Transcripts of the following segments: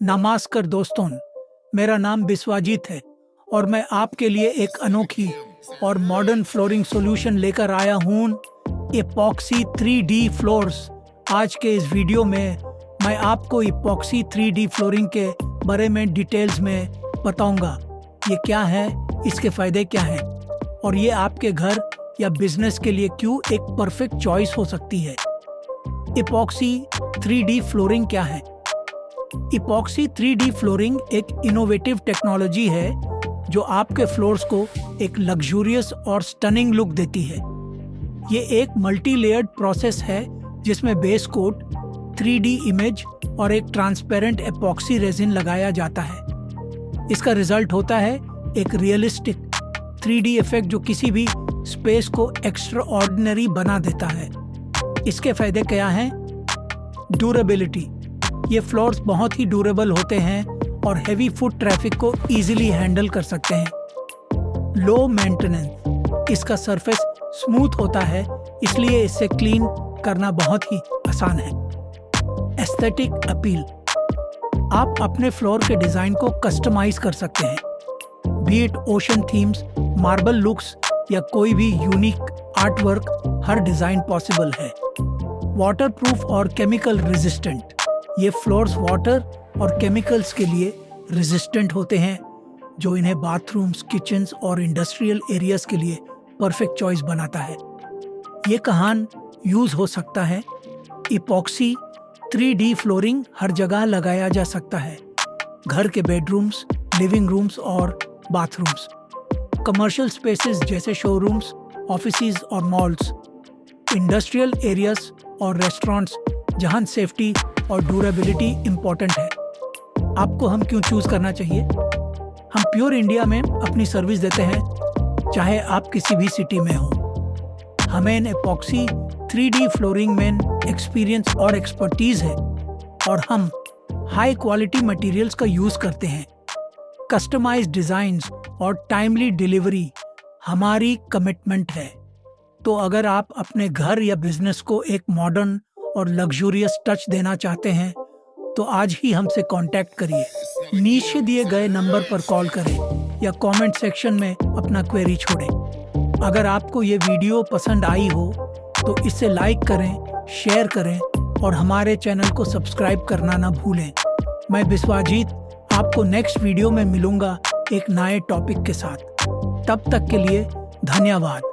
नमस्कार दोस्तों, मेरा नाम बिस्वाजीत है और मैं आपके लिए एक अनोखी और मॉडर्न फ्लोरिंग सॉल्यूशन लेकर आया हूँ, इपॉक्सी 3D फ्लोर्स। आज के इस वीडियो में मैं आपको इपॉक्सी 3D फ्लोरिंग के बारे में डिटेल्स में बताऊंगा। ये क्या है, इसके फायदे क्या हैं और ये आपके घर या बिजनेस के लिए क्यों एक परफेक्ट चॉइस हो सकती है। इपॉक्सी 3D फ्लोरिंग क्या है? इपॉक्सी 3D फ्लोरिंग एक इनोवेटिव टेक्नोलॉजी है जो आपके फ्लोर्स को एक लग्जूरियस और स्टनिंग लुक देती है। ये एक मल्टी लेयर्ड प्रोसेस है जिसमें बेस कोट, 3D इमेज और एक ट्रांसपेरेंट एपॉक्सी रेजिन लगाया जाता है। इसका रिजल्ट होता है एक रियलिस्टिक 3D इफेक्ट जो किसी भी स्पेस को एक्स्ट्राऑर्डिनरी बना देता है। इसके फायदे क्या हैं? ड्यूरेबिलिटी, ये फ्लोर्स बहुत ही ड्यूरेबल होते हैं और हेवी फुट ट्रैफिक को इजीली हैंडल कर सकते हैं। लो मेंटेनेंस, इसका सरफेस स्मूथ होता है इसलिए इसे क्लीन करना बहुत ही आसान है। एस्थेटिक अपील, आप अपने फ्लोर के डिजाइन को कस्टमाइज कर सकते हैं, B it ocean themes, marble looks या कोई भी यूनिक आर्टवर्क, हर डिजाइन पॉसिबल है। वाटरप्रूफ और केमिकल रेजिस्टेंट, ये फ्लोर्स वाटर और केमिकल्स के लिए रेजिस्टेंट होते हैं जो इन्हें बाथरूम्स, किचन्स और इंडस्ट्रियल एरियाज के लिए परफेक्ट चॉइस बनाता है। ये कहाँ यूज हो सकता है? इपॉक्सी 3D फ्लोरिंग हर जगह लगाया जा सकता है, घर के बेडरूम्स, लिविंग रूम्स और बाथरूम्स, कमर्शियल स्पेसेस जैसे शोरूम्स, ऑफिसेज और मॉल्स, इंडस्ट्रियल एरियाज और रेस्टोरेंट्स जहां सेफ्टी और ड्यूरेबिलिटी इम्पोर्टेंट है। आपको हम क्यों चूज करना चाहिए? हम प्योर इंडिया में अपनी सर्विस देते हैं, चाहे आप किसी भी सिटी में हो। हमें एपॉक्सी 3D फ्लोरिंग में एक्सपीरियंस और एक्सपर्टीज है और हम हाई क्वालिटी मटेरियल्स का यूज करते हैं। कस्टमाइज्ड डिजाइन्स और टाइमली डिलीवरी हमारी कमिटमेंट है। तो अगर आप अपने घर या बिजनेस को एक मॉडर्न और लग्जूरियस टच देना चाहते हैं तो आज ही हमसे कांटेक्ट करिए। नीचे दिए गए नंबर पर कॉल करें या कमेंट सेक्शन में अपना क्वेरी छोड़ें। अगर आपको ये वीडियो पसंद आई हो तो इसे लाइक करें, शेयर करें और हमारे चैनल को सब्सक्राइब करना ना भूलें। मैं बिस्वाजीत आपको नेक्स्ट वीडियो में मिलूंगा एक नए टॉपिक के साथ। तब तक के लिए धन्यवाद।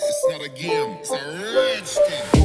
It's not a game, it's a rich thing.